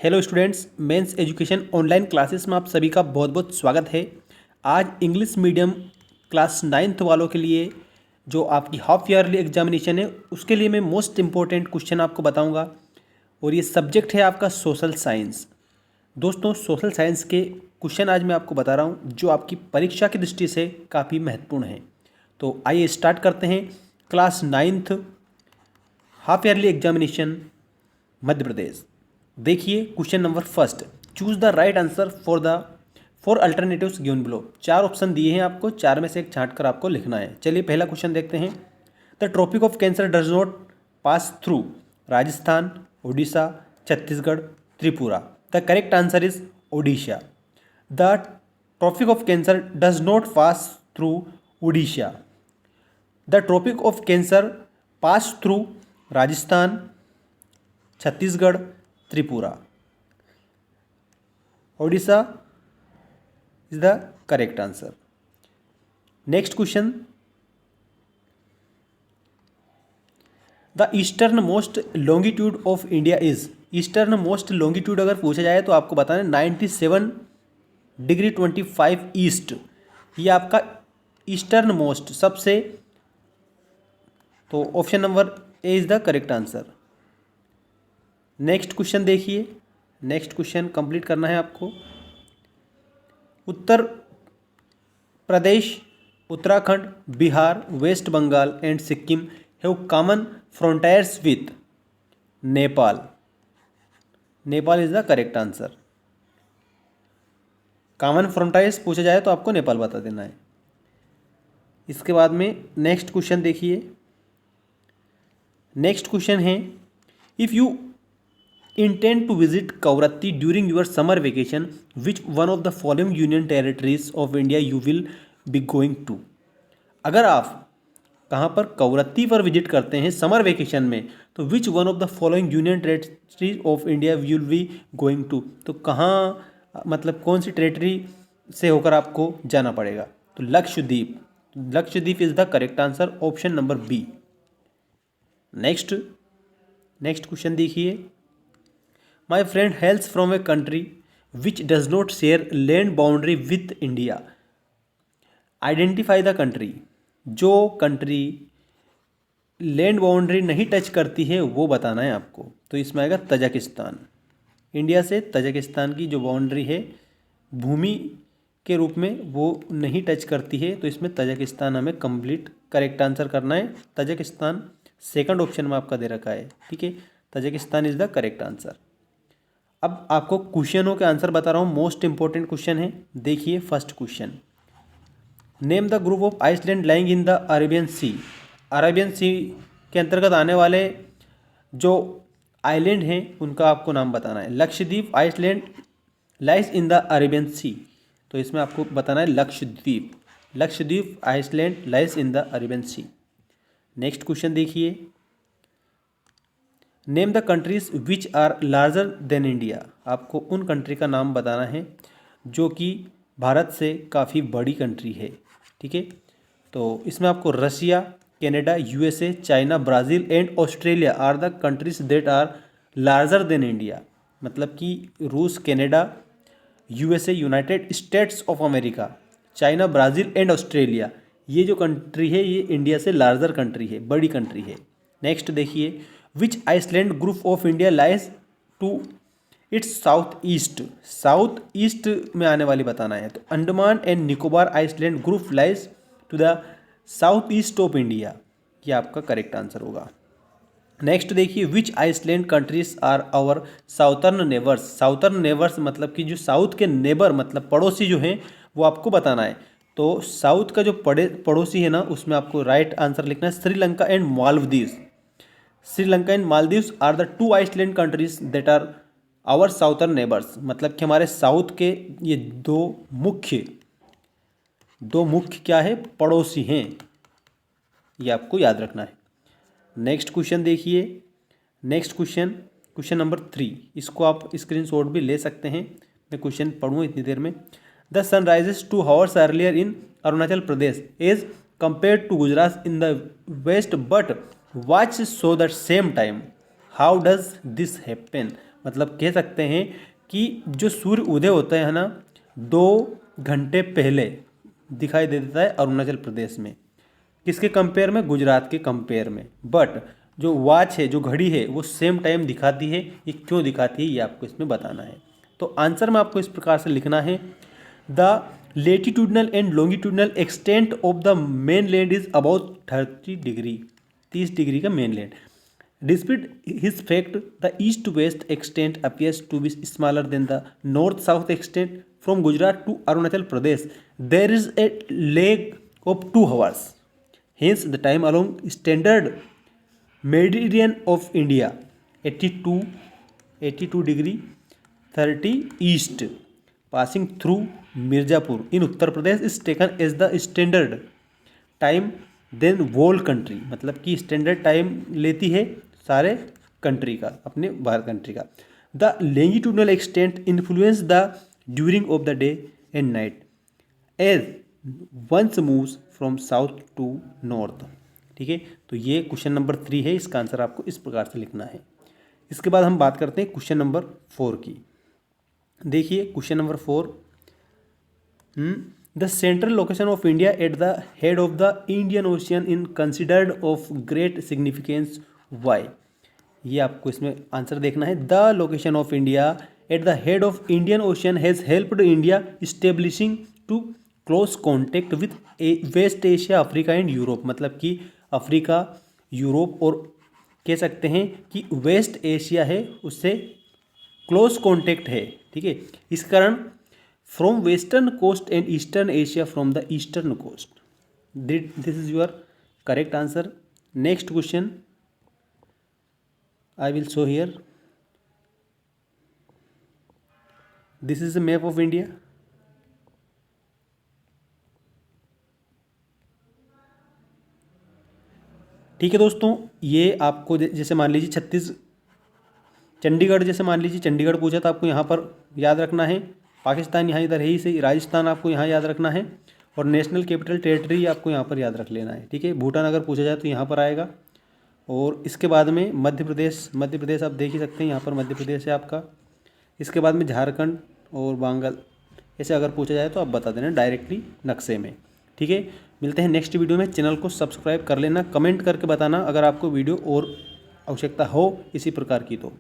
Hello students, men's education online classes में आप सभी का बहुत बहुत स्वागत है। आज इंग्लिश मीडियम क्लास 9th वालों के लिए जो आपकी हाफ ईयरली एग्जामिनेशन है उसके लिए मैं मोस्ट इम्पोर्टेंट क्वेश्चन आपको बताऊंगा और ये सब्जेक्ट है आपका सोशल साइंस। दोस्तों, सोशल साइंस के क्वेश्चन आज मैं आपको बता रहा हूँ जो आपकी परीक्षा की दृष्टि से काफ़ी महत्वपूर्ण है। तो आइए स्टार्ट करते हैं। Class 9th half yearly examination Madhya Pradesh. देखिए question number first, choose the right answer for the four alternatives given below. चार ऑप्शन दिए हैं आपको, चार में से एक छांट कर आपको लिखना है। चलिए पहला क्वेश्चन देखते हैं। The tropic of cancer does not pass through Rajasthan, Odisha, Chhattisgarh, Tripura. The correct answer is Odisha. The tropic of cancer does not pass through Odisha. The tropic of cancer pass through Rajasthan, Chhattisgarh, Tripura. Odisha is the correct answer. Next question, the eastern most longitude of India is. Eastern most longitude अगर पूछा जाए तो आपको बताना है 97°25' east. ये आपका eastern most सबसे, तो option number A is the correct answer. Next question देखिए, नेक्स्ट क्वेश्चन कंप्लीट करना है आपको। Uttar Pradesh, Uttarakhand, Bihar, West Bengal and Sikkim have common frontiers with Nepal. Nepal is the correct answer. Common frontiers पूछा जाए तो आपको नेपाल बता देना है। इसके बाद में नेक्स्ट क्वेश्चन देखिए। नेक्स्ट क्वेश्चन है, if you intend to visit Kavaratti during your summer vacation, which one of the following union territories of India you will be going to। अगर आप कहाँ पर कवरत्ती पर विजिट करते हैं समर वेकेशन में, तो which one of the following union territories of India you will be going to. तो कहाँ, मतलब कौन सी टेरिटरी से होकर आपको जाना पड़ेगा। तो Lakshadweep. Lakshadweep is the correct answer, option number B. Next question देखिए। My friend hails from a country which does not share land boundary with India. Identify the country. जो कंट्री लैंड बाउंड्री नहीं टच करती है वो बताना है आपको। तो इसमें आएगा तजाकिस्तान। इंडिया से तजाकिस्तान की जो बाउंड्री है भूमि के रूप में वो नहीं टच करती है, तो इसमें तजाकिस्तान हमें कंप्लीट करेक्ट आंसर करना है। तजाकिस्तान सेकंड ऑप्शन में आपका दे रखा है, ठीक है। Tajikistan is the correct answer. अब आपको क्वेश्चनों के आंसर बता रहा हूँ, मोस्ट इंपॉर्टेंट क्वेश्चन है। देखिए first question, name the group of island lying in the Arabian Sea. Arabian Sea के अंतर्गत आने वाले जो आइलैंड हैं उनका आपको नाम बताना है। Lakshadweep island lies in the Arabian Sea, तो इसमें आपको बताना है Lakshadweep. Lakshadweep island lies in the Arabian Sea. Next question देखिए, name the countries which are larger than India. आपको उन कंट्री का नाम बताना है जो कि भारत से काफ़ी बड़ी कंट्री है, ठीक है। तो इसमें आपको Russia, Canada, USA, China, Brazil and Australia are the countries that are larger than India. मतलब कि रूस, Canada, USA, United States of America, China, Brazil and Australia, ये जो कंट्री है ये इंडिया से लार्जर कंट्री है, बड़ी कंट्री है। नेक्स्ट देखिए, which island group of India lies to its south east. South east में आने वाली बताना है। तो Andaman and Nicobar island group lies to the south east of India, ये आपका करेक्ट आंसर होगा। नेक्स्ट देखिए, which island countries are our southern neighbours. Southern neighbours मतलब कि जो साउथ के नेबर मतलब पड़ोसी जो हैं वो आपको बताना है। तो साउथ का जो पड़ोसी है ना, उसमें आपको राइट आंसर लिखना है Sri Lanka and Maldives. Sri Lanka and Maldives are the two island countries that are our southern neighbours. मतलब कि हमारे साउथ के ये दो मुख्य क्या है, पड़ोसी हैं, ये आपको याद रखना है। नेक्स्ट क्वेश्चन देखिए। नेक्स्ट क्वेश्चन नंबर 3, इसको आप स्क्रीनशॉट भी ले सकते हैं। मैं क्वेश्चन पढ़ूँ इतनी देर में। The sun rises 2 hours earlier in Arunachal Pradesh as compare to Gujarat in the west but watch show the same time. How does this happen? मतलब कह सकते हैं कि जो सूर्य उदय होता है ना 2 घंटे पहले दिखाई दे देता है अरुणाचल प्रदेश में। किसके कंपेयर में? गुजरात के कंपेयर में। बट जो वॉच है, जो घड़ी है, वो सेम टाइम दिखाती है। ये क्यों दिखाती है ये आपको इसमें बताना है। तो आंसर में आपको इस प्रकार से लिखना है, the latitudinal and longitudinal extent of the main land is about 30 degree, 30 degree का main land. Despite his fact, the east-west extent appears to be smaller than the north-south extent from Gujarat to Arunachal Pradesh. There is a lag of 2 hours. Hence, the time along standard meridian of India, 82 degree 30 east, passing through Mirzapur in Uttar Pradesh is taken as the standard time then whole country, मतलब कि standard time लेती है सारे country का, अपने Bharat country का। The longitudinal extent influence the during of the day and night as one's moves from south to north. ठीक है, तो ये क्वेश्चन नंबर 3 है, इसका आंसर आपको इस प्रकार से लिखना है। इसके बाद हम बात करते हैं क्वेश्चन नंबर 4 की। देखिए question number 4, The central location of India at the head of the Indian Ocean is considered of great significance. Why? ये आपको इसमें आंसर देखना है। The location of India at the head of Indian Ocean has helped India establishing to close contact with West Asia, Africa and Europe। मतलब कि Africa, Europe और कह सकते हैं कि वेस्ट एशिया है उससे क्लोज कॉन्टेक्ट है। ठीक है, इस कारण from western coast and eastern Asia from the eastern coast. This is your correct answer. Next question I will show here. This is a map of India. ठीक है दोस्तों, ये आपको जैसे मान लीजिए चंडीगढ़, जैसे मान लीजिए चंडीगढ़ पूछा तो आपको यहाँ पर याद रखना है। पाकिस्तान यहाँ इधर है ही सही, राजस्थान आपको यहाँ याद रखना है, और नेशनल कैपिटल टेरिटरी आपको यहाँ पर याद रख लेना है। ठीक है, भूटान अगर पूछा जाए तो यहाँ पर आएगा। और इसके बाद में मध्य प्रदेश आप देख ही सकते हैं, यहाँ पर मध्य प्रदेश है आपका। इसके बाद में झारखंड और बंगाल, ऐसे अगर पूछा जाए तो आप बता देना डायरेक्टली नक्शे में। ठीक है, मिलते हैं नेक्स्ट वीडियो में। चैनल को सब्सक्राइब कर लेना, कमेंट करके बताना अगर आपको वीडियो और आवश्यकता हो इसी प्रकार की तो।